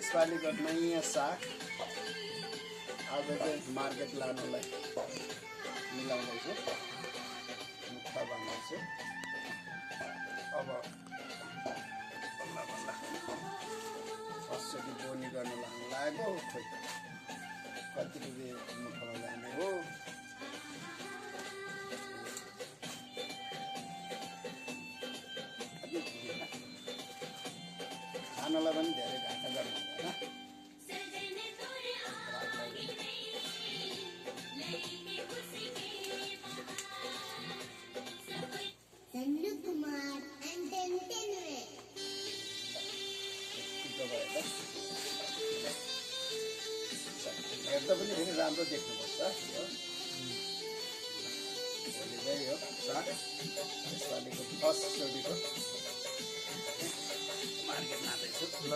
यसपालिको नयाँ साग आज चाहिँ मार्केट लानुलाई मिलाउँदैछु, मुक्ता बनाउँछु। अब बल्ल बल्ल फर्स्टचोटि बोनी गर्न लाग्नु लाग्यो। खोइ कति रुपियाँ मुखमा जाने हो। खानालाई पनि धेरै घाटा गर्नु हुँदैन। हेर्दा पनि फेरि राम्रो देख्नुपर्छ। भोलि चाहिँ यो साग यसपालिको फर्स्टचोटिको मार्केट लाँदैछु। ल